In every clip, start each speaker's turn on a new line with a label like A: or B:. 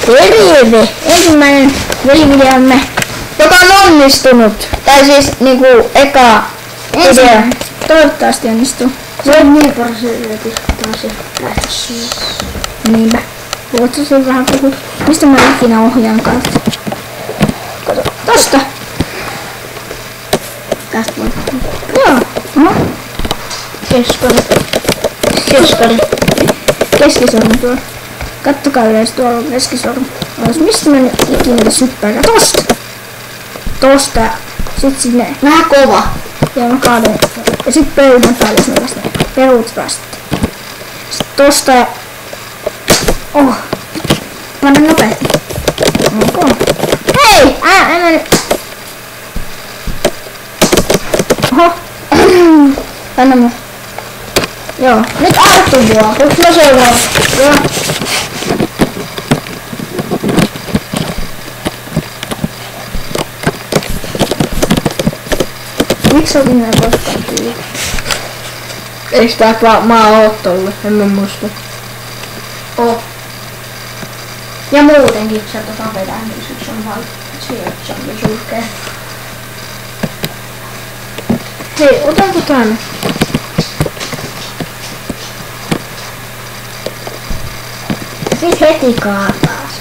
A: Terve! Ensimmäinen velivideomme, joka on onnistunut. Tai siis niinku eka video. Toivottavasti onnistuu.
B: Se on niin parasyyöti taas ja lähtössä.
A: Niinpä. Voitko sen vähän puhua? Mistä mä ikinä ohjaan kautta? Kato, tosta!
B: Tästä voi.
A: Joo. Aha.
B: Keskari.
A: Keskari. Keskisormi tuolla. Kattokaa yleensä, tuolla on keskisormi. Mistä mä nyt ikinä syppään? Tosta! Tosta. Sit sinne.
B: Vähän kova.
A: Ja mä kaadan. Ja sit peruutan päälle nopeasti. Peruut vasta. Sit tosta ja... Oh! Panna nopeasti. Okay. Hei! Älä nyt... Oho! Anna mun. Joo. Nyt Arttu vuo. Nyt mä seuraan. Joo. Miksi otin nää koskaan tyyli?
B: Eiks tää maa oo tolle? En mä muista.
A: Oh. Ja muutenkin se vetää, niin se on vaan sieltä on sulkee.
B: Hei, otanko tän?
A: Sit heti kaataa se.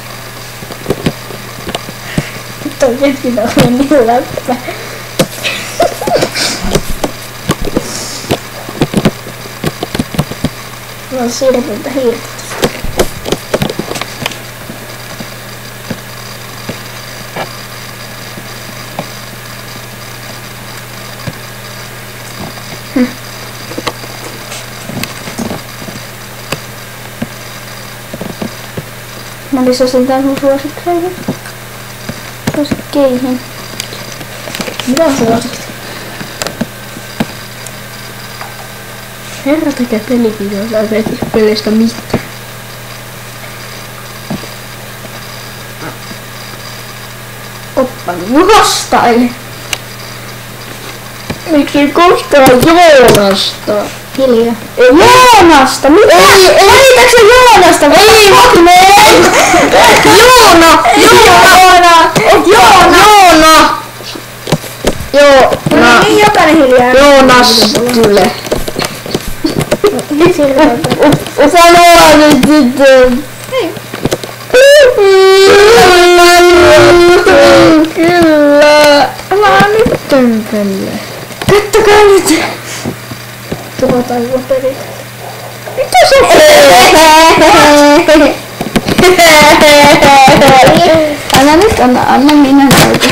A: Toi keskin on niin läppä. Mä oon siirretyltä hiirtä. Mä lisäsin tän sun suosikkeihin. Suosikkeihin.
B: Mitä suosikit? Herra tekee pelivideoita, ei tee pelistä mitään.
A: Oppa, vastaile!
B: Miksi koskaan Joonasta?
A: Hiljaa.
B: Joonasta? Mitä?
A: Välitäks se Joonasta?
B: Ei,
A: Joona!
B: Joona!
A: No niin, jokainen hiljaa.
B: Joonastyle.
A: Sanoa nyt sitten.
B: Kyllä. Älä nyt tömpölle.
A: Kattokaa nyt. Tuhotaan paperit. Mitä se Anna nyt, anna minä näytän.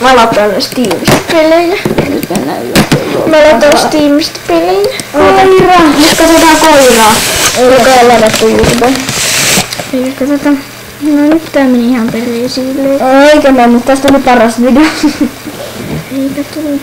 A: Mä laitan Steamista pelejä. Nyt mennään ylös. Mä laitan Steamista pelejä. Koira! Nyt katsotaan koiraa. Joka on ladattu YouTubeen. Eli katsotaan. No nyt tää meni ihan perille silleen. Eikä mennyt, tästä tuli paras video. Eikä tullut.